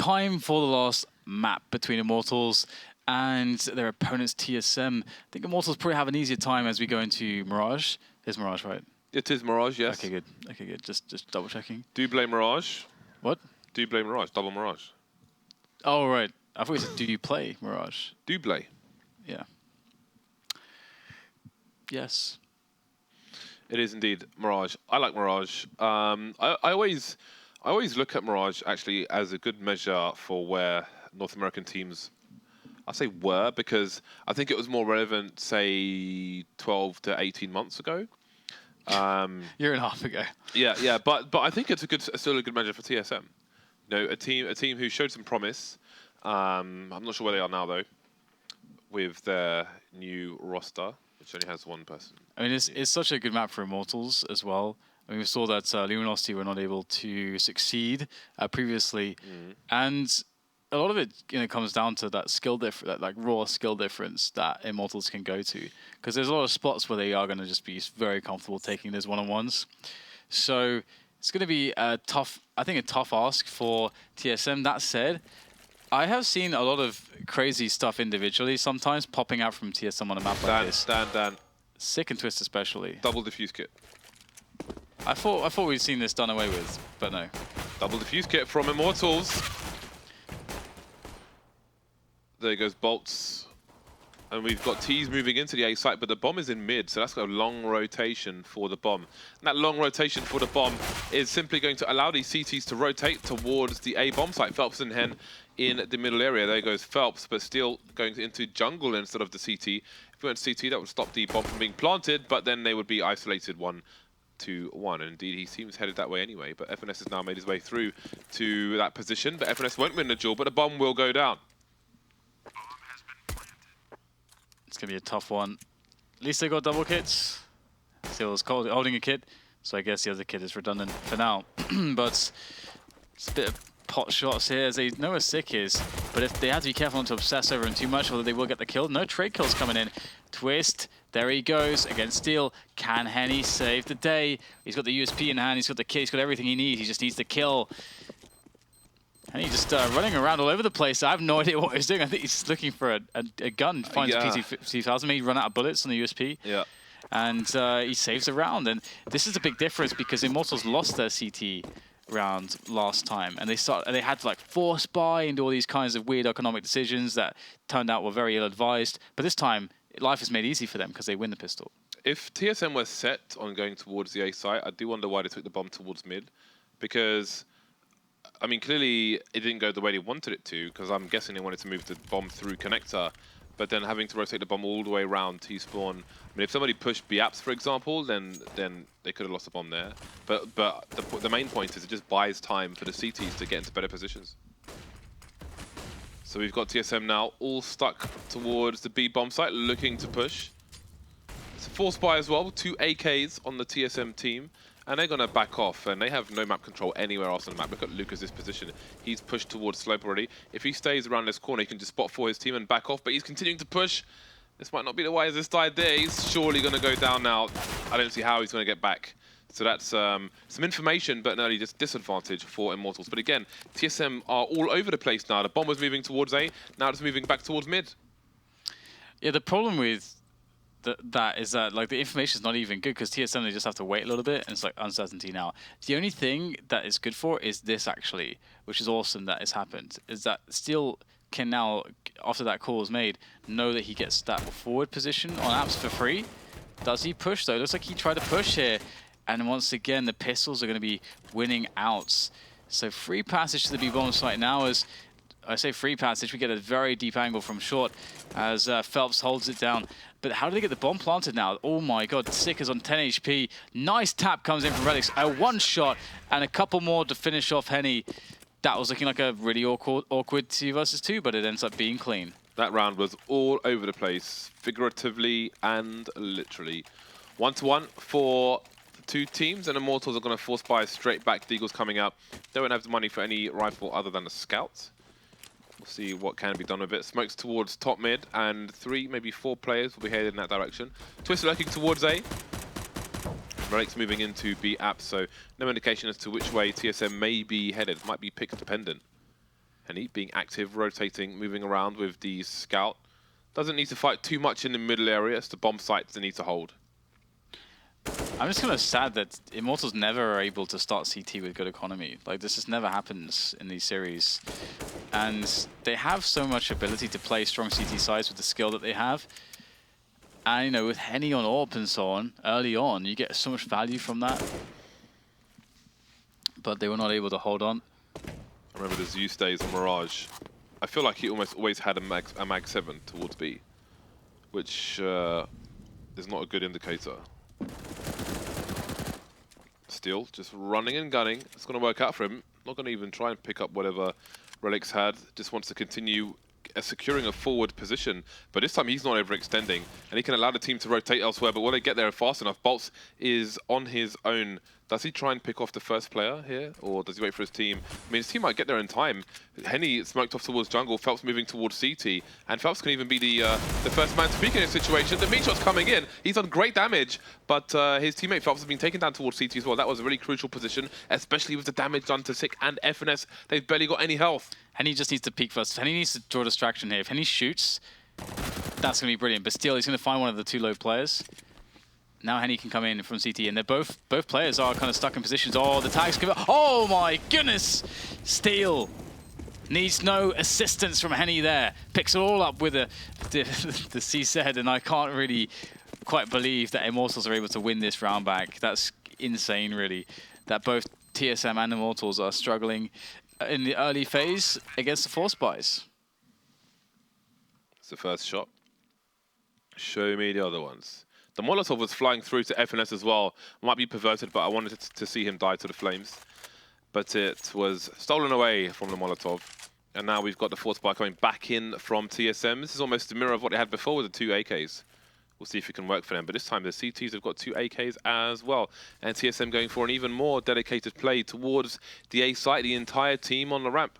time for the last map between Immortals and their opponents TSM. I think Immortals probably have an easier time as we go into Mirage. It's Mirage, right? It is Mirage, yes. Okay, good. Okay, good. Just double checking. Do blame Mirage. What? Do blame Mirage. Double Mirage. Oh, right. I thought you said, do you play Mirage? Do play. Yeah. Yes. It is indeed Mirage. I like Mirage. I always look at Mirage actually as a good measure for where North American teams, I say were, because I think it was more relevant, say, 12 to 18 months ago. Year and a half ago. Yeah, but I think it's still a good measure for TSM. You know, a team who showed some promise. I'm not sure where they are now though, with their new roster, which only has one person. I mean, it's such a good map for Immortals as well. I mean, we saw that Luminosity were not able to succeed previously, and a lot of it, comes down to that skill that like raw skill difference that Immortals can go to, because there's a lot of spots where they are going to just be very comfortable taking those one-on-ones. So it's going to be a tough ask for TSM. That said, I have seen a lot of crazy stuff individually sometimes popping out from TSM on a map like this. Dan. Sick and Twistzz especially. Double defuse kit. I thought we'd seen this done away with, but no. Double defuse kit from Immortals. There goes boltz. And we've got T's moving into the A site, but the bomb is in mid, so that's got a long rotation for the bomb. And that long rotation for the bomb is simply going to allow these CTs to rotate towards the A bomb site. Felps and Hen in the middle area. There goes Felps, but still going into jungle instead of the CT. If we went CT, that would stop the bomb from being planted, but then they would be isolated 1-1. And indeed, he seems headed that way anyway, but FNS has now made his way through to that position. But FNS won't win the duel, but the bomb will go down. It's going to be a tough one. At least they got double kits. Steel's holding a kit, so I guess the other kit is redundant for now. But it's a bit of pot shots here as they know where Sick is. But if they have to be careful not to obsess over him too much, or they will get the kill. No trade kills coming in. Twistzz, there he goes against Steel. Can Henny save the day? He's got the USP in hand, he's got the kit, he's got everything he needs. He just needs the kill. And he's just running around all over the place. I have no idea what he's doing. I think he's looking for a gun. Finds PT-5000. Maybe run out of bullets on the USP. Yeah. And he saves a round. And this is a big difference because Immortals lost their CT round last time. And they had to like force buy and do all these kinds of weird economic decisions that turned out were very ill-advised. But this time, life is made easy for them because they win the pistol. If TSM were set on going towards the A site, I do wonder why they took the bomb towards mid. Because I mean, clearly it didn't go the way they wanted it to, because I'm guessing they wanted to move the bomb through connector, but then having to rotate the bomb all the way around T-spawn. I mean, if somebody pushed B-apps, for example, then they could have lost the bomb there. But the main point is it just buys time for the CTs to get into better positions. So we've got TSM now all stuck towards the B bomb site, looking to push. It's a force buy as well, 2 AKs on the TSM team. And they're going to back off, and they have no map control anywhere else on the map. Look at Lucas's position. He's pushed towards slope already. If he stays around this corner, he can just spot for his team and back off, but he's continuing to push. This might not be the wisest idea. He's surely going to go down now. I don't see how he's going to get back. So that's some information, but an early disadvantage for Immortals. But again, TSM are all over the place now. The bomb was moving towards A, now it's moving back towards mid. Yeah, the problem with that is that like the information is not even good because TSM they just have to wait a little bit and it's like uncertainty now. The only thing that it's good for is this actually, which is awesome that it's happened, is that Steel can now, after that call is made, know that he gets that forward position on apps for free. Does he push though? Looks like he tried to push here, and once again the pistols are going to be winning outs. So free passage to the B bomb site now. As I say free passage, we get a very deep angle from short as Felps holds it down. But how do they get the bomb planted now? Oh my god, Sick is on 10 HP. Nice tap comes in from Relyks. A one shot and a couple more to finish off Henny. That was looking like a really awkward 2 versus 2, but it ends up being clean. That round was all over the place, figuratively and literally. 1-1 for the two teams, and Immortals are going to force buy straight back. The Eagles coming out. They won't have the money for any rifle other than a scout. We'll see what can be done with it. Smokes towards top mid, and 3, maybe 4 players will be headed in that direction. Twistzz lurking towards A. Relyks moving into B app, so no indication as to which way TSM may be headed. Might be pick dependent. Henrique being active, rotating, moving around with the scout. Doesn't need to fight too much in the middle area. It's the bomb sites they need to hold. I'm just kind of sad that Immortals never are able to start CT with good economy. Like, this just never happens in these series. And they have so much ability to play strong CT sides with the skill that they have. And, you know, with Henny on AWP and so on, early on, you get so much value from that. But they were not able to hold on. I remember the Zeus days on Mirage. I feel like he almost always had a mag 7 towards B, which is not a good indicator. Still, just running and gunning. It's going to work out for him. Not going to even try and pick up whatever Relyks had. Just wants to continue securing a forward position. But this time he's not overextending, and he can allow the team to rotate elsewhere. But will they get there fast enough? boltz is on his own. Does he try and pick off the first player here, or does he wait for his team? I mean, his team might get there in time. Henny smoked off towards jungle, felps moving towards CT, and felps can even be the first man to speak in this situation. The meat shot's coming in. He's done great damage, but his teammate felps has been taken down towards CT as well. That was a really crucial position, especially with the damage done to Sick and FNS. They've barely got any health. Henny just needs to peek first. Henny needs to draw distraction here. If Henny shoots, that's going to be brilliant. But still, he's going to find one of the two low players. Now Henny can come in from CT, and they're both players are kind of stuck in positions. Oh, the tags come out. Oh my goodness! Steal needs no assistance from Henny there. Picks it all up with the CZ, and I can't really quite believe that Immortals are able to win this round back. That's insane, really. That both TSM and Immortals are struggling in the early phase against the Force Buys. It's the first shot. Show me the other ones. The Molotov was flying through to FNS as well. Might be perverted, but I wanted to see him die to the flames. But it was stolen away from the Molotov. And now we've got the Force Buy coming back in from TSM. This is almost a mirror of what they had before with the 2 AKs. We'll see if it can work for them. But this time the CTs have got 2 AKs as well. And TSM going for an even more dedicated play towards the A site, the entire team on the ramp.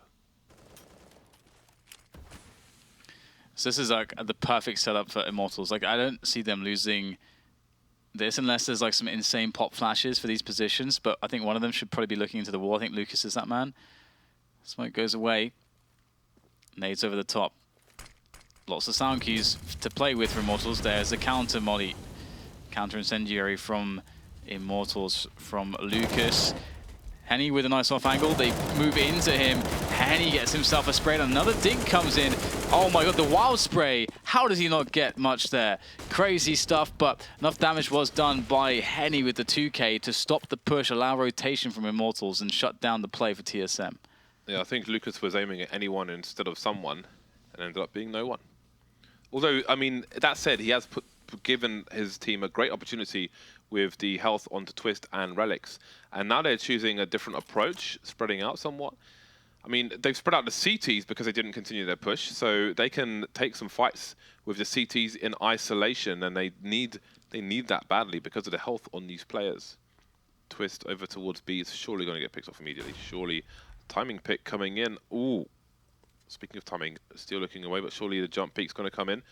So this is like the perfect setup for Immortals. Like, I don't see them losing this unless there's like some insane pop flashes for these positions. But I think one of them should probably be looking into the wall. I think Lucas is that man. Smoke goes away. Nades over the top. Lots of sound cues to play with for Immortals. There's a counter molly. Counter incendiary from Immortals from Lucas. Henny with a nice off angle. They move into him. Henny gets himself a spray, and another dink comes in. Oh my god, the wild spray. How does he not get much there? Crazy stuff, but enough damage was done by Henny with the 2K to stop the push, allow rotation from Immortals, and shut down the play for TSM. Yeah, I think Lucas was aiming at anyone instead of someone, and ended up being no one. Although, I mean, that said, he has given his team a great opportunity with the health onto Twistzz and Relyks. And now they're choosing a different approach, spreading out somewhat. I mean, they've spread out the CTs because they didn't continue their push, so they can take some fights with the CTs in isolation, and they need that badly because of the health on these players. Twistzz over towards B is surely going to get picked off immediately. Surely, timing pick coming in. Ooh, speaking of timing, still looking away, but surely the jump peak's going to come in.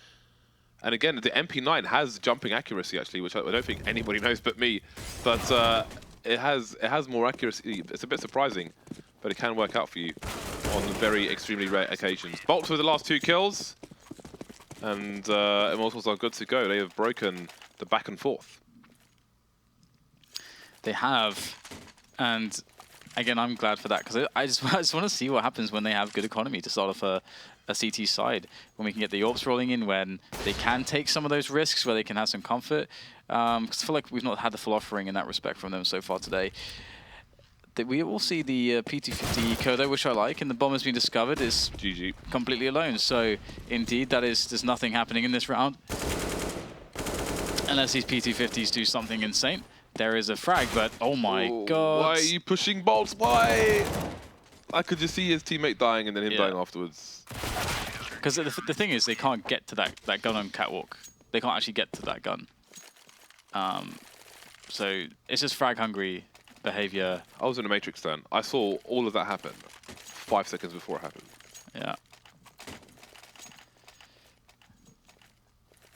And again, the MP9 has jumping accuracy actually, which I don't think anybody knows but me. But it has more accuracy. It's a bit surprising, but it can work out for you on very extremely rare occasions. boltz with the last 2 kills, and Immortals are good to go. They have broken the back and forth. They have, and again, I'm glad for that, because I just want to see what happens when they have good economy to start off a CT side, when we can get the AWPs rolling in, when they can take some of those risks, where they can have some comfort. Because I feel like we've not had the full offering in that respect from them so far today. We will see the P250 eco though, which I like, and the bomb has been discovered, is GG. Completely alone. So indeed, there's nothing happening in this round. Unless these P250s do something insane. There is a frag, but oh my god. Why are you pushing boltz? Why? I could just see his teammate dying and then him dying afterwards. Because the thing is, they can't get to that gun on catwalk. They can't actually get to that gun. So it's just frag hungry behavior. I was in a Matrix then. I saw all of that happen 5 seconds before it happened. Yeah.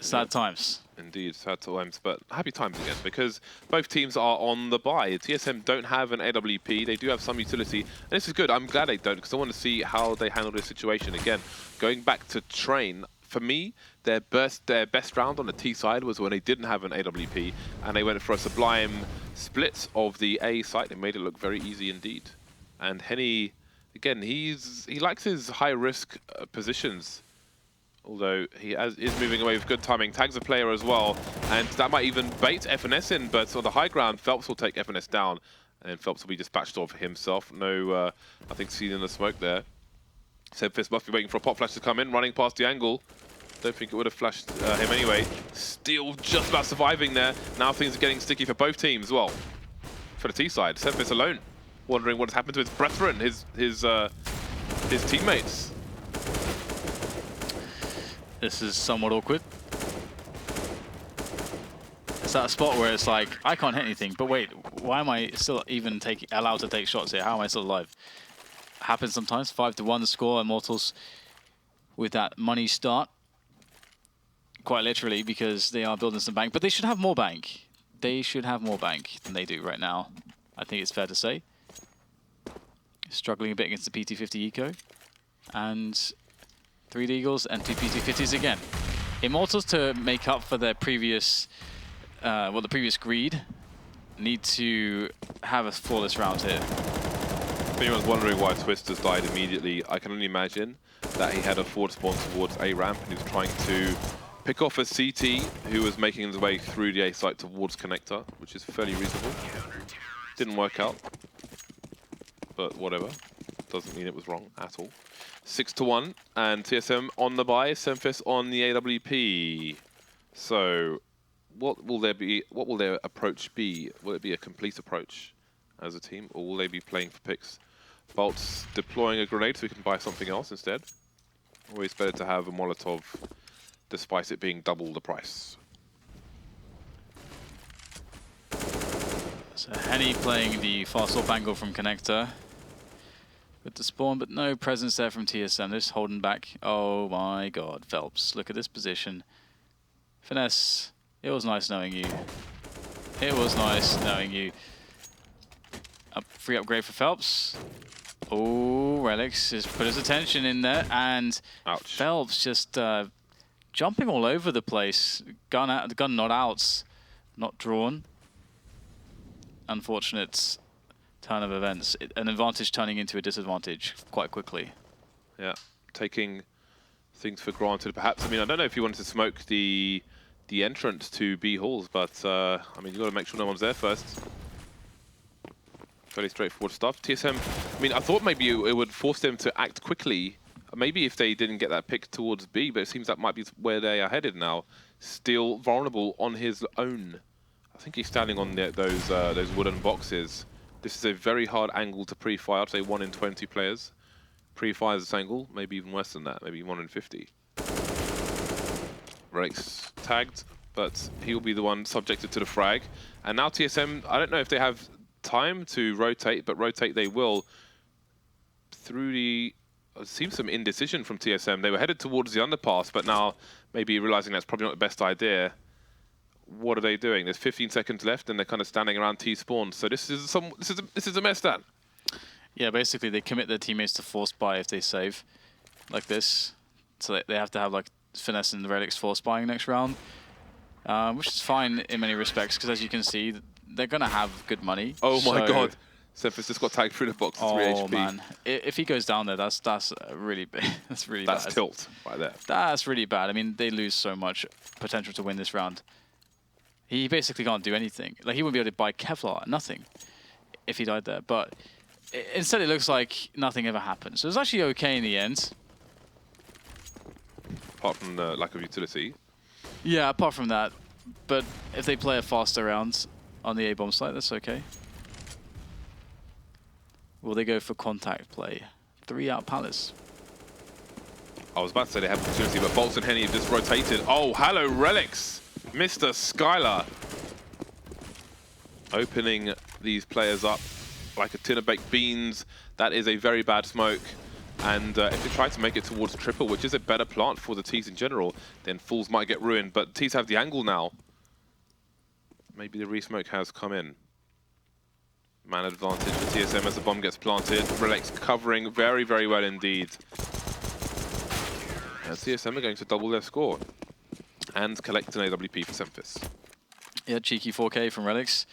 Sad times. Indeed, sad times, but happy times again, because both teams are on the bye. TSM don't have an AWP, they do have some utility, and this is good. I'm glad they don't, because I want to see how they handle this situation. Again, going back to train, for me, their best round on the T side was when they didn't have an AWP, and they went for a sublime split of the A site. They made it look very easy indeed. And Henny, again, he likes his high-risk positions. Although he is moving away with good timing, tags a player as well, and that might even bait FNS in, but on the high ground, felps will take FNS down, and then felps will be dispatched off himself. No, nothing seen in the smoke there. SEMPHIS must be waiting for a pop flash to come in, running past the angle. Don't think it would have flashed him anyway. Still just about surviving there. Now things are getting sticky for both teams. Well, for the T side, SEMPHIS alone, wondering what has happened to his brethren, his teammates. This is somewhat awkward. It's that spot where it's like, I can't hit anything, but wait, why am I still even allowed to take shots here? How am I still alive? Happens sometimes. 5-1 the score. Immortals with that money start. Quite literally, because they are building some bank, but they should have more bank. They should have more bank than they do right now. I think it's fair to say. Struggling a bit against the PT50 Eco. And 3 Deagles and 2 PT50s again. Immortals, to make up for their previous, the previous greed, need to have a flawless round here. If anyone's wondering why Twistzz died immediately, I can only imagine that he had a forward spawn towards A ramp and he was trying to pick off a CT who was making his way through the A site towards connector, which is fairly reasonable. Didn't work out, but whatever. Doesn't mean it was wrong at all. 6-1, and TSM on the bye, SEMPHIS on the AWP. So, what will their approach be? Will it be a complete approach as a team, or will they be playing for picks? boltz deploying a grenade so we can buy something else instead. Always better to have a Molotov, despite it being double the price. So Henny playing the fast swap angle from connector. With the spawn, but no presence there from TSM. Just holding back. Oh my god, felps. Look at this position. FNS, it was nice knowing you. It was nice knowing you. Free upgrade for felps. Oh, Relyks has put his attention in there, and ouch. felps just jumping all over the place. Gun out, the gun not out, not drawn. Unfortunate turn of events. An advantage turning into a disadvantage quite quickly. Yeah, taking things for granted perhaps. I mean, I don't know if you wanted to smoke the entrance to B halls, but I mean, you got to make sure no one's there first. Fairly straightforward stuff. TSM, I mean, I thought maybe it would force them to act quickly. Maybe if they didn't get that pick towards B, but it seems that might be where they are headed now. Still vulnerable on his own. I think he's standing on those wooden boxes. This is a very hard angle to pre-fire. I'd say 1 in 20 players pre-fires this angle, maybe even worse than that, maybe 1 in 50. Relyks tagged, but he'll be the one subjected to the frag. And now TSM, I don't know if they have time to rotate, but rotate they will through the... It seems some indecision from TSM. They were headed towards the underpass, but now maybe realizing that's probably not the best idea. What are they doing? There's 15 seconds left, and they're kind of standing around T-spawn. So this is a mess, Dan. Yeah, basically they commit their teammates to force buy if they save, like this. So they have to have like FNS and the Relyks force buying next round, which is fine in many respects because as you can see, they're gonna have good money. Oh my god! SEMPHIS just got tagged through the box. 3 HP. Oh man, if he goes down there, that's really big. That's really bad. That's tilt right there. That's really bad. I mean, they lose so much potential to win this round. He basically can't do anything. Like, he wouldn't be able to buy Kevlar, nothing, if he died there. But instead, it looks like nothing ever happened. So it was actually okay in the end. Apart from the lack of utility. Yeah, apart from that. But if they play a faster round on the A-bomb site, that's okay. Will they go for contact play? 3 out Palace. I was about to say they have utility, but boltz and Henny have just rotated. Oh, hello, Relyks! Mr. Skyler opening these players up like a tin of baked beans. That is a very bad smoke. And if they try to make it towards triple, which is a better plant for the T's in general, then Fools might get ruined. But T's have the angle now. Maybe the re-smoke has come in. Man advantage for TSM as the bomb gets planted. Relyks covering very, very well indeed. And TSM are going to double their score and collect an AWP for SEMPHIS. Yeah, cheeky 4K from Relyks.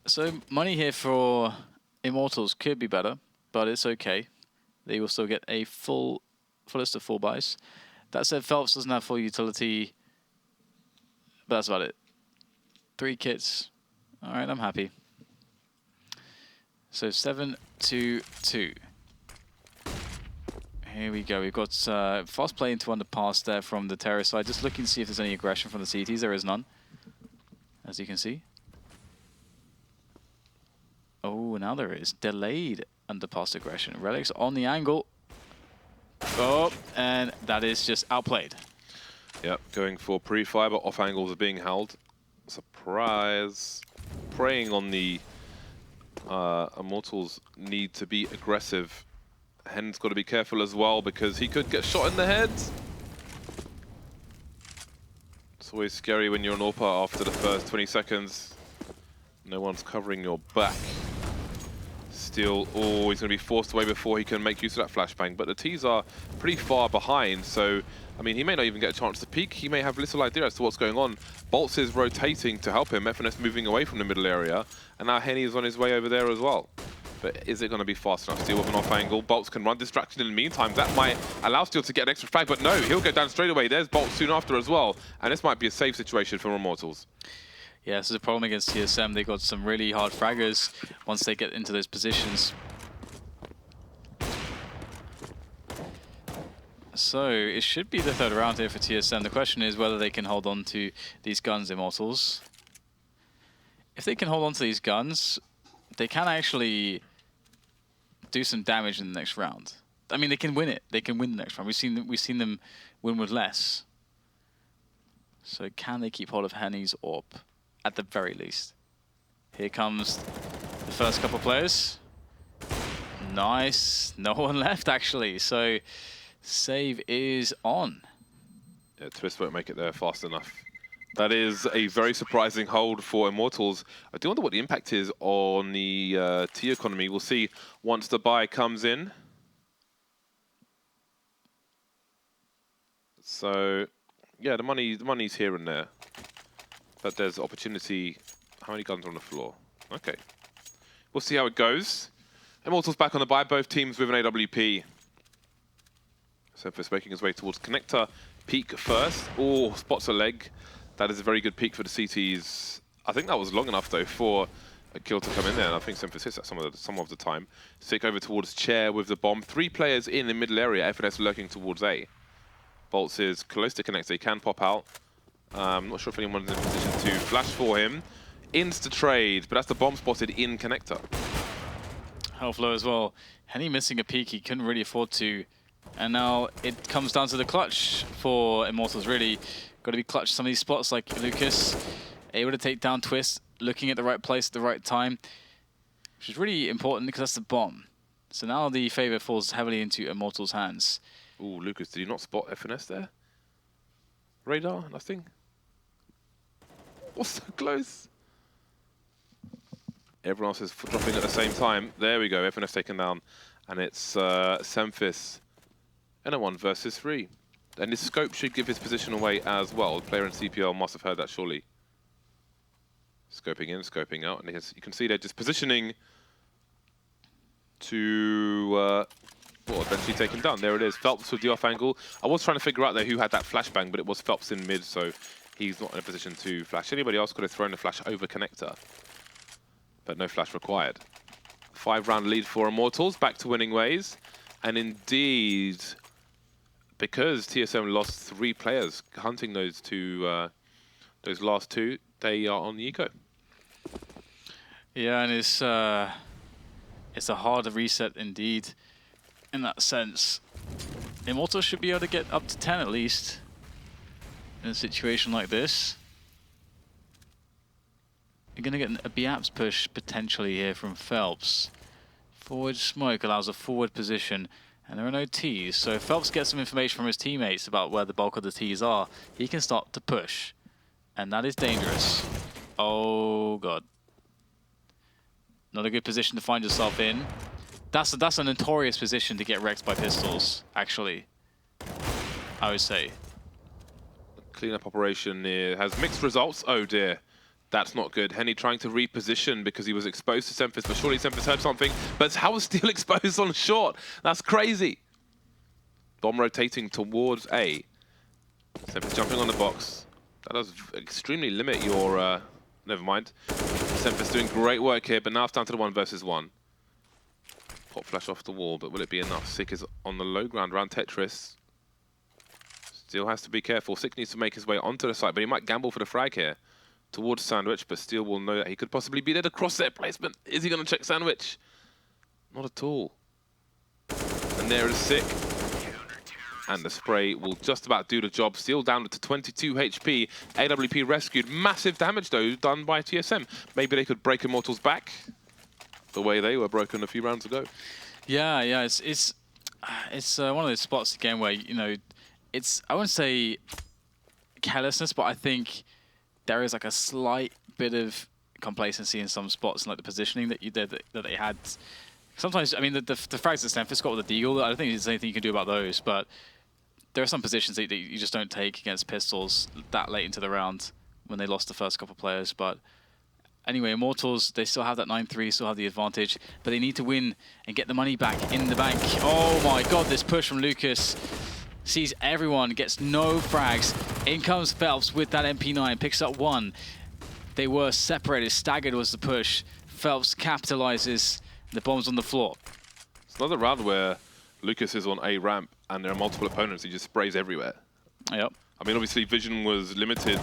So money here for Immortals could be better, but it's okay. They will still get a fullest of 4 buys. That said, felps doesn't have full utility, but that's about it. 3 kits. All right, I'm happy. So 7-2-2. Here we go. We've got fast play into underpass there from the terrace side. Just looking to see if there's any aggression from the CTs. There is none, as you can see. Oh, now there is delayed underpass aggression. Relyks on the angle. Oh, and that is just outplayed. Yep, going for pre-fire, but off angles are being held. Surprise. Preying on the Immortals need to be aggressive. Hen's got to be careful as well because he could get shot in the head. It's always scary when you're an AWPer after the first 20 seconds. No one's covering your back. Still, oh, he's going to be forced away before he can make use of that flashbang. But the T's are pretty far behind, so, I mean, he may not even get a chance to peek. He may have little idea as to what's going on. boltz is rotating to help him. FNS moving away from the middle area. And now Henny is on his way over there as well. But is it going to be fast enough? Steel with an off angle. boltz can run distraction in the meantime. That might allow Steel to get an extra frag, but no, he'll go down straight away. There's boltz soon after as well. And this might be a safe situation for Immortals. Yeah, this is a problem against TSM. They got some really hard fraggers once they get into those positions. So it should be the 3rd round here for TSM. The question is whether they can hold on to these guns, Immortals. If they can hold on to these guns, they can actually do some damage in the next round. I mean, they can win it. They can win the next round. We've seen them win with less. So can they keep hold of Henny's AWP at the very least? Here comes the first couple players. Nice. No one left actually. So save is on. Yeah, Twistzz won't make it there fast enough. That is a very surprising hold for Immortals. I do wonder what the impact is on the T economy. We'll see once the buy comes in. So, yeah, the money's here and there. But there's opportunity. How many guns are on the floor? Okay. We'll see how it goes. Immortals back on the buy, both teams with an AWP. SEMPHIS making his way towards connector. Peek first. Oh, spots a leg. That is a very good peek for the CTs. I think that was long enough, though, for a kill to come in there. And I think SEMPHIS hits that some of the time. Stick over towards chair with the bomb. 3 players in the middle area. FNS lurking towards A. boltz is close to connector. He can pop out. I'm not sure if anyone's in a position to flash for him. Insta-trade, but that's the bomb spotted in connector. Health low as well. Henny missing a peek. He couldn't really afford to. And now it comes down to the clutch for Immortals, really. Got to be clutch some of these spots like Lucas. Able to take down Twistzz, looking at the right place at the right time. Which is really important because that's the bomb. So now the favor falls heavily into Immortals' hands. Ooh, Lucas, did you not spot FNS there? Radar? Nothing? What's so close? Everyone else is dropping at the same time. There we go, FNS taken down. And it's SEMPHIS and a 1 versus 3. And his scope should give his position away as well. The player in CPL must have heard that, surely. Scoping in, scoping out. And you can see they're just positioning to, well, eventually taken down. There it is. felps with the off angle. I was trying to figure out there who had that flashbang, but it was felps in mid, so he's not in a position to flash. Anybody else could have thrown a flash over connector, but no flash required. 5-round lead for Immortals, back to winning ways. And indeed, because TSM lost 3 players hunting those last 2, they are on the eco. Yeah, and it's a hard reset indeed. In that sense, Immortals should be able to get up to 10 at least in a situation like this. You're going to get a BAPS push potentially here from felps. Forward smoke allows a forward position, and there are no Ts. So if felps gets some information from his teammates about where the bulk of the Ts are, he can start to push. And that is dangerous. Oh, God. Not a good position to find yourself in. That's a notorious position to get wrecked by pistols, actually. I would say. Cleanup operation here has mixed results. Oh dear, that's not good. Henny trying to reposition because he was exposed to SEMPHIS, but surely SEMPHIS heard something. But how was still exposed on short? That's crazy. Bomb rotating towards A. SEMPHIS jumping on the box. That does extremely limit your... never mind. SEMPHIS doing great work here, but now it's down to the 1 versus 1. Pop flash off the wall, but will it be enough? Sick is on the low ground around Tetris. Steel has to be careful. Sick needs to make his way onto the site, but he might gamble for the frag here towards Sandwich, but Steel will know that he could possibly be there. The crosshair placement. Is he going to check Sandwich? Not at all. And there is Sick. And the spray will just about do the job. Steel down to 22 HP. AWP rescued. Massive damage, though, done by TSM. Maybe they could break Immortals back the way they were broken a few rounds ago. Yeah, it's one of those spots again where, you know, I wouldn't say carelessness, but I think there is like a slight bit of complacency in some spots, and like the positioning that they had. Sometimes, I mean, the frags that SEMPHIS got with the deagle, I don't think there's anything you can do about those, but there are some positions that you just don't take against pistols that late into the round when they lost the first couple players. But anyway, Immortals, they still have that 9-3, still have the advantage, but they need to win and get the money back in the bank. Oh my God, this push from Lucas. Sees everyone, gets no frags. In comes felps with that MP9, picks up 1. They were separated, staggered was the push. felps capitalizes, the bomb's on the floor. It's another round where Lucas is on A ramp and there are multiple opponents, he just sprays everywhere. Yep. I mean, obviously vision was limited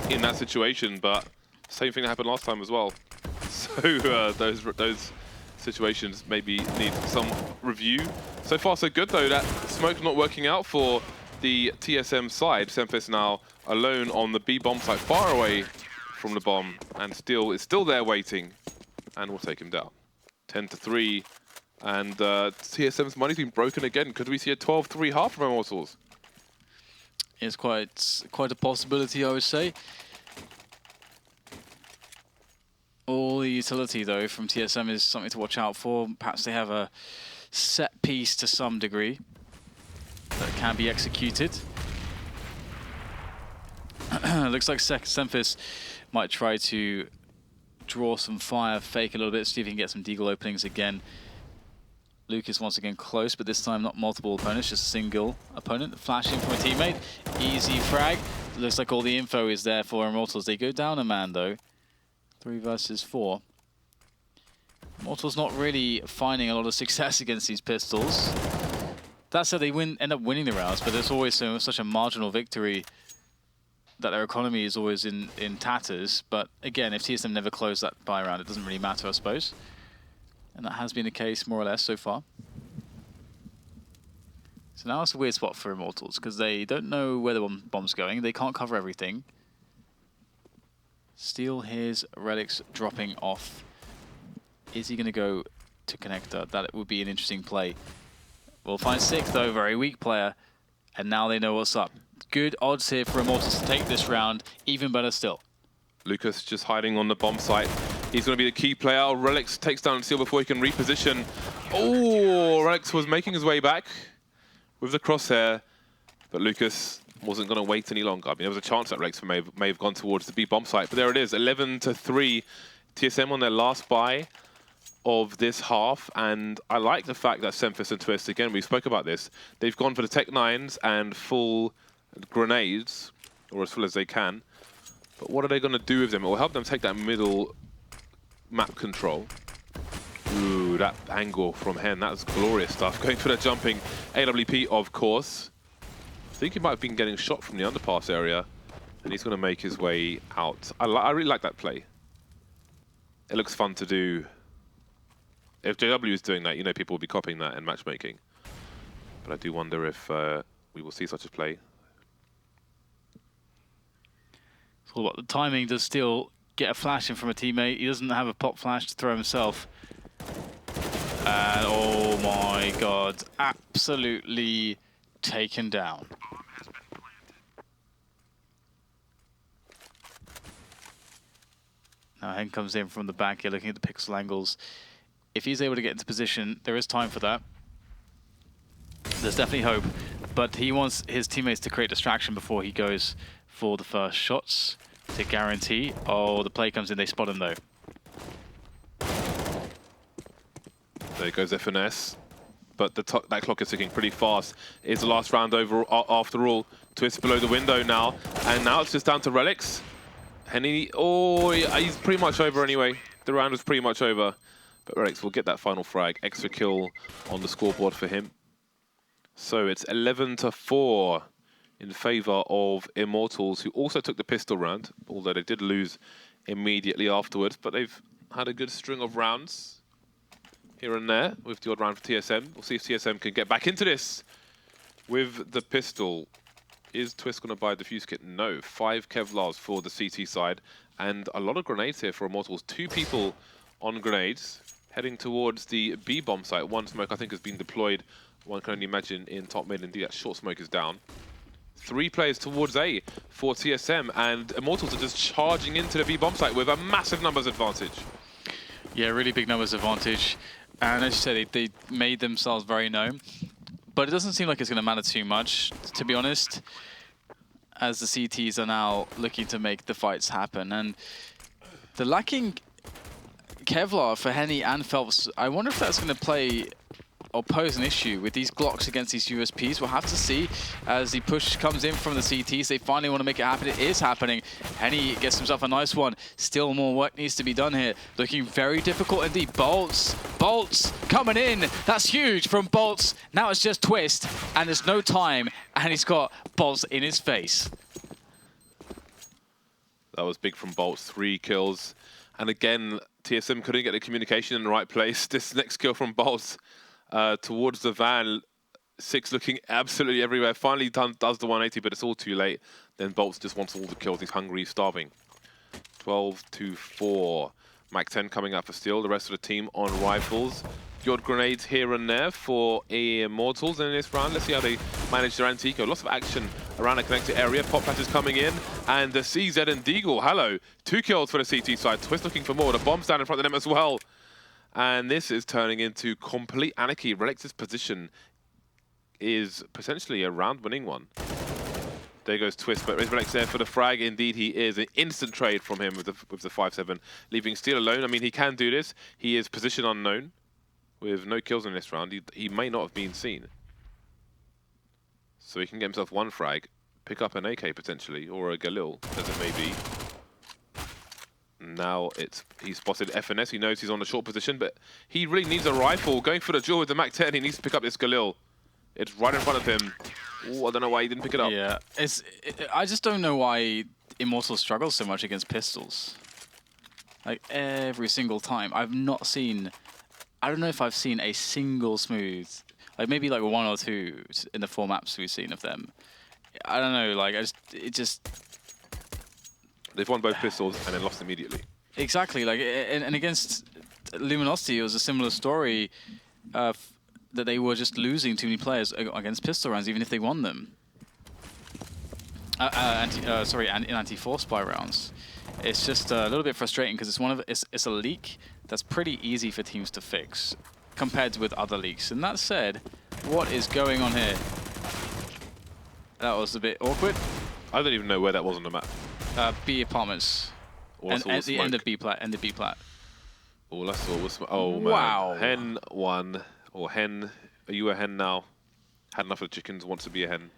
in that situation, but same thing that happened last time as well. So those situations maybe need some review. So far so good though, that smoke not working out for the TSM side. SEMPHIS now alone on the B bomb site, far away from the bomb, and is still there waiting, and will take him down. 10-3, and TSM's money's been broken again. Could we see a 12-3 half from Immortals? It's quite a possibility, I would say. All the utility, though, from TSM is something to watch out for. Perhaps they have a set piece to some degree that can be executed. Looks like SEMPHIS might try to draw some fire, fake a little bit, see if he can get some deagle openings again. Lucas once again close, but this time not multiple opponents, just a single opponent. Flashing from a teammate. Easy frag. Looks like all the info is there for Immortals. They go down a man, though. 3 versus 4. Immortals not really finding a lot of success against these pistols. That said, they end up winning the rounds, but there's always such a marginal victory that their economy is always in tatters. But again, if TSM never close that buy round, it doesn't really matter, I suppose. And that has been the case more or less so far. So now it's a weird spot for Immortals, because they don't know where the bomb's going. They can't cover everything. Steel hears Relyks dropping off. Is he going to go to connector? That would be an interesting play. We'll find Sick, though, very weak player. And now they know what's up. Good odds here for Immortals to take this round. Even better still. Lucas just hiding on the bomb site. He's going to be the key player. Relyks takes down Steel before he can reposition. Oh, Relyks was making his way back with the crosshair. But Lucas wasn't going to wait any longer. I mean, there was a chance that Relyks may have gone towards the B bomb site, but there it is, 11-3. TSM on their last buy of this half, and I like the fact that SEMPHIS and Twistzz, again, we spoke about this, they've gone for the Tech 9s and full grenades, or as full as they can. But what are they going to do with them? It will help them take that middle map control. Ooh, that angle from Hen, that was glorious stuff. Going for the jumping AWP, of course. I think he might have been getting shot from the underpass area, and he's going to make his way out. I really like that play. It looks fun to do. If JW is doing that, you know people will be copying that in matchmaking. But I do wonder if we will see such a play. It's all about the timing. Does Steel get a flash in from a teammate? He doesn't have a pop flash to throw himself. And oh my god, absolutely taken down. Now Hen comes in from the back here, looking at the pixel angles. If he's able to get into position, there is time for that. There's definitely hope, but he wants his teammates to create distraction before he goes for the first shots to guarantee. Oh, the play comes in, they spot him though. There goes FNS, but that clock is ticking pretty fast. It's the last round over after all. Twistzz below the window now, and now it's just down to Relyks. Henny, oh, he's pretty much over anyway. The round was pretty much over, but Relyks will get that final frag. Extra kill on the scoreboard for him. So it's 11-4 in favor of Immortals, who also took the pistol round, although they did lose immediately afterwards, but they've had a good string of rounds here and there with the odd round for TSM. We'll see if TSM can get back into this with the pistol. Is Twistzz going to buy a defuse kit? No. 5 Kevlars for the CT side, and a lot of grenades here for Immortals. 2 people on grenades, heading towards the B bomb site. 1 smoke, I think, has been deployed. One can only imagine in top mid. Indeed, that short smoke is down. 3 players towards A for TSM, and Immortals are just charging into the B bomb site with a massive numbers advantage. Yeah, really big numbers advantage. And as you said, they made themselves very known. But it doesn't seem like it's going to matter too much, to be honest, as the CTs are now looking to make the fights happen. And the lacking Kevlar for Henny and felps, I wonder if that's going to play or pose an issue with these Glocks against these USPs. We'll have to see as the push comes in from the CTs. They finally want to make it happen. It is happening. Henny gets himself a nice one. Still more work needs to be done here. Looking very difficult indeed. boltz coming in. That's huge from boltz. Now it's just Twistzz, and there's no time, and he's got boltz in his face. That was big from boltz. 3 kills. And again, TSM couldn't get the communication in the right place. This next kill from boltz towards the van. 6 looking absolutely everywhere. Finally does the 180, but it's all too late. Then boltz just wants all the kills. He's hungry, he's starving. 12-4. Mac 10 coming up for steal. The rest of the team on rifles. The odd grenades here and there for Immortals in this round. Let's see how they manage their Antico. Lots of action around the connected area. Pop Flash is coming in. And the CZ and Deagle, hello. 2 kills for the CT side. Twistzz looking for more. The bomb's down in front of them as well. And this is turning into complete anarchy. Relyks' position is potentially a round-winning one. There goes Twistzz, but is Relyks there for the frag? Indeed he is. An instant trade from him with the 5-7, leaving Steel alone. I mean, he can do this. He is position unknown with no kills in this round. He may not have been seen. So he can get himself 1 frag, pick up an AK potentially, or a Galil, as it may be. Now he's spotted FNS. He knows he's on a short position, but he really needs a rifle. Going for the duel with the Mac 10, he needs to pick up this Galil. It's right in front of him. Ooh, I don't know why he didn't pick it up. Yeah, I just don't know why Immortals struggles so much against pistols. Like, every single time. I've not seen... I don't know if I've seen a single smooth... Like, maybe like 1 or 2 in the 4 maps we've seen of them. I don't know, like, it just... They've won both pistols and then lost immediately. Exactly, like, and against Luminosity, it was a similar story that they were just losing too many players against pistol rounds, even if they won them. In anti-4 spy rounds. It's just a little bit frustrating because it's a leak that's pretty easy for teams to fix compared with other leaks. And that said, what is going on here? That was a bit awkward. I don't even know where that was on the map. B apartments. And at the end of B plat. All I saw was smoke. Oh man. Wow. Hen won. Or hen. Are you a hen now? Had enough of chickens, wants to be a hen.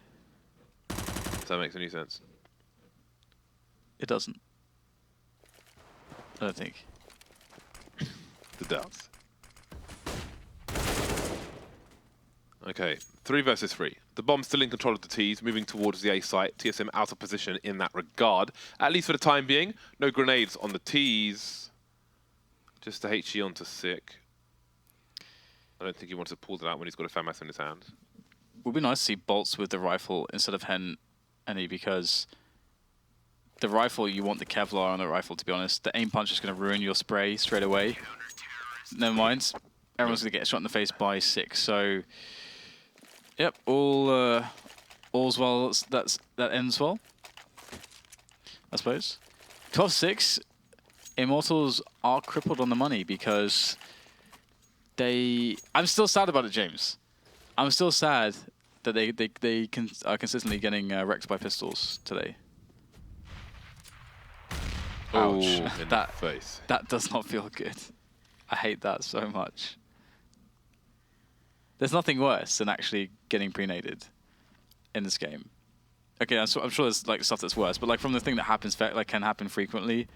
If that makes any sense. It doesn't. I don't think. The doubts. Okay, 3 versus 3. The bomb's still in control of the T's, moving towards the A site. TSM out of position in that regard. At least for the time being. No grenades on the T's. Just the HE onto Sick. I don't think he wants to pull it out when he's got a FAMAS in his hand. Would be nice to see boltz with the rifle instead of Henny, because the rifle, you want the Kevlar on the rifle, to be honest. The aim punch is going to ruin your spray straight away. Never mind. everyone's going to get shot in the face by 6. So, yep, all's well. That ends well, I suppose. 12-6, Immortals are crippled on the money because I'm still sad about it, James. I'm still sad that they are consistently getting wrecked by pistols today. Ouch. In the face. That does not feel good. I hate that so much. There's nothing worse than actually getting pre-naded in this game. Okay, I'm sure there's like stuff that's worse, but like from the thing that happens, like can happen frequently.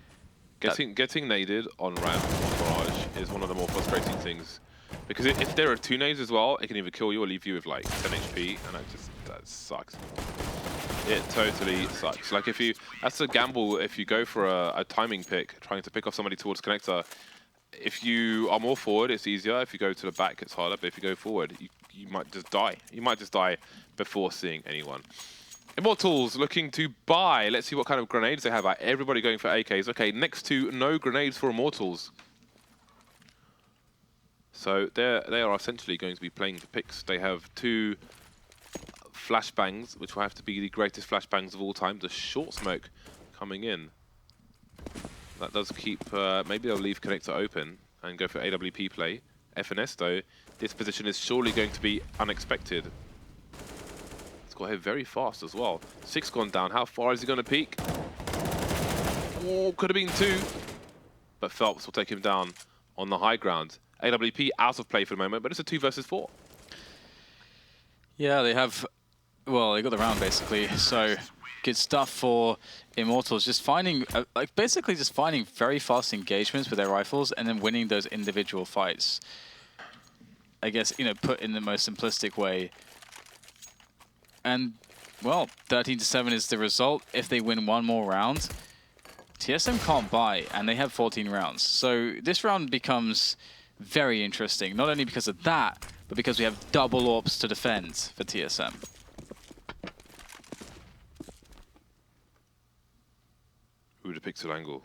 Getting naded on ramp on Mirage is one of the more frustrating things, because if there are 2 nades as well, it can either kill you or leave you with like 10 HP, and that sucks. It totally sucks. Like that's a gamble if you go for a timing pick, trying to pick off somebody towards connector. If you are more forward, it's easier. If you go to the back, it's harder. But if you go forward, you might just die. You might just die before seeing anyone. Immortals looking to buy. Let's see what kind of grenades they have. Everybody going for AKs. Okay, next to no grenades for Immortals. So they are essentially going to be playing for picks. They have 2 flashbangs, which will have to be the greatest flashbangs of all time. The short smoke coming in. That does keep... maybe they'll leave connector open and go for AWP play. FNS, though, this position is surely going to be unexpected. It's got here very fast as well. 6 gone down. How far is he going to peak? Oh, could have been 2. But felps will take him down on the high ground. AWP out of play for the moment, but it's a 2 versus 4. Yeah, they have... Well, they got the round, basically. So, good stuff for Immortals. Just finding... basically just finding very fast engagements with their rifles and then winning those individual fights. I guess, put in the most simplistic way. And, well, 13-7 is the result. If they win one more round, TSM can't buy, and they have 14 rounds. So, this round becomes very interesting. Not only because of that, but because we have double orbs to defend for TSM. Ooh, the pixel angle.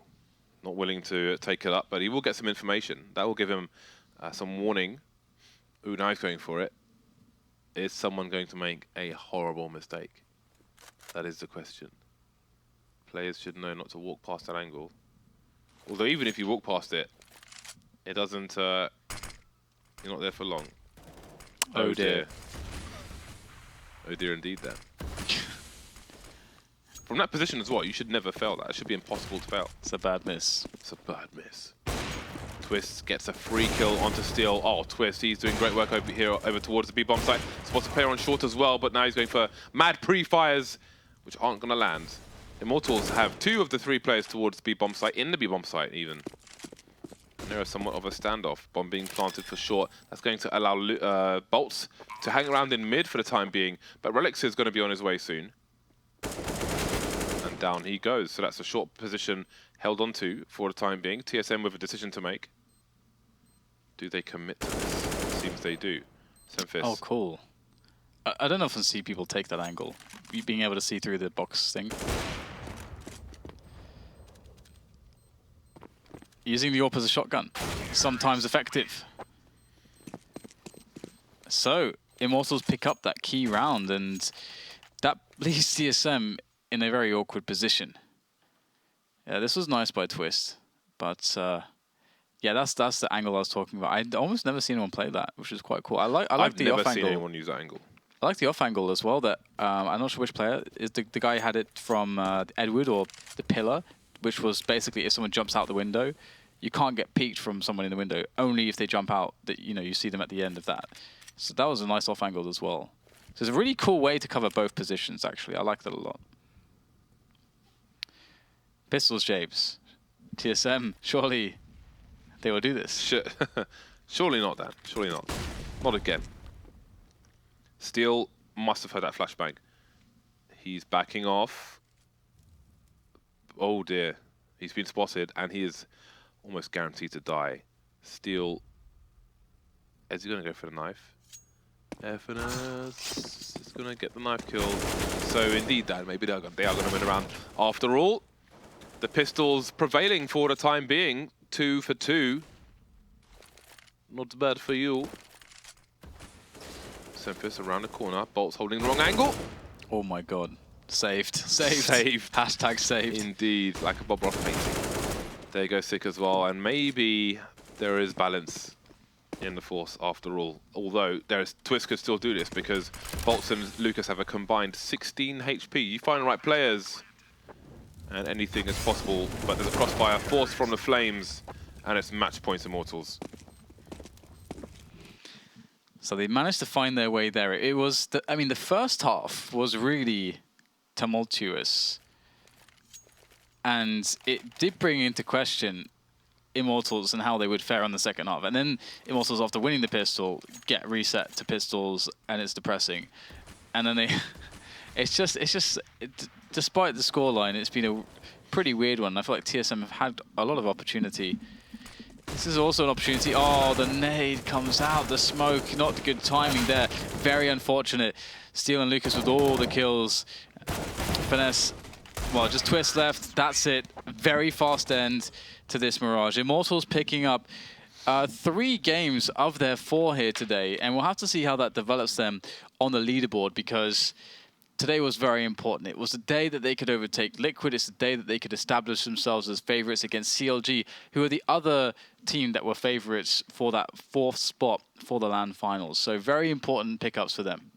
Not willing to take it up, but he will get some information. That will give him some warning. Ooh, now he's going for it. Is someone going to make a horrible mistake? That is the question. Players should know not to walk past that angle. Although even if you walk past it, it doesn't... you're not there for long. Oh dear. Oh dear indeed then. From that position as well, you should never fail that. It should be impossible to fail. It's a bad miss. It's a bad miss. Twistzz gets a free kill onto Steel. Oh, Twistzz, he's doing great work over here, over towards the B-bomb site. Spots a player on short as well, but now he's going for mad pre-fires, which aren't going to land. Immortals have 2 of the 3 players towards the B-bomb site, in the B-bomb site even. And there is somewhat of a standoff. Bomb being planted for short. That's going to allow boltz to hang around in mid for the time being, but Relyks is going to be on his way soon. And down he goes. So that's a short position held onto for the time being. TSM with a decision to make. Do they commit to this? It seems they do. SEMPHIS. Oh, cool. I don't often see people take that angle. Being able to see through the box thing. Using the AWP as a shotgun. Sometimes effective. So, Immortals pick up that key round, and that leaves TSM in a very awkward position. Yeah, this was nice by Twistzz, but yeah, that's the angle I was talking about. I'd almost never seen anyone play that, which is quite cool. I like the off angle. I've never seen anyone use that angle. I like the off angle as well. That I'm not sure which player is the guy had it from Edward or the pillar, which was basically if someone jumps out the window, you can't get peeked from someone in the window. Only if they jump out, that you see them at the end of that. So that was a nice off angle as well. So it's a really cool way to cover both positions. Actually, I like that a lot. Pistols, James. TSM, surely they will do this. Surely not, Dan. Surely not. Not again. Steel must have heard that flashbang. He's backing off. Oh dear. He's been spotted and he is almost guaranteed to die. Steel. Is he going to go for the knife? FNS is going to get the knife kill. So indeed, Dan, maybe they are going to win around after all. The pistols prevailing for the time being, 2 for 2. Not bad for you. SEMPHIS around the corner. boltz holding the wrong angle. Oh my god. Saved. Saved. Saved. Hashtag saved. Indeed, like a Bardolph painting. There you go, Sick as well. And maybe there is balance in the force after all. Although Twistzz could still do this because boltz and Lucas have a combined 16 HP. You find the right players and anything is possible. But there's a crossfire force from the flames and it's match points Immortals. So they managed to find their way there. It was, I mean, the first half was really tumultuous. And it did bring into question Immortals and how they would fare on the second half. And then Immortals, after winning the pistol, get reset to pistols, and it's depressing. And then they, despite the scoreline, it's been a pretty weird one. I feel like TSM have had a lot of opportunity. This is also an opportunity. Oh, the nade comes out, the smoke, not good timing there. Very unfortunate. Steel and Lucas with all the kills. FNS, well, just Twistzz left, that's it. Very fast end to this Mirage. Immortals picking up 3 games of their 4 here today, and we'll have to see how that develops them on the leaderboard, because today was very important. It was the day that they could overtake Liquid. It's the day that they could establish themselves as favorites against CLG, who are the other team that were favorites for that 4th spot for the LAN finals. So very important pickups for them.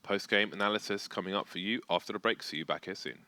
Post-game analysis coming up for you after the break. See you back here soon.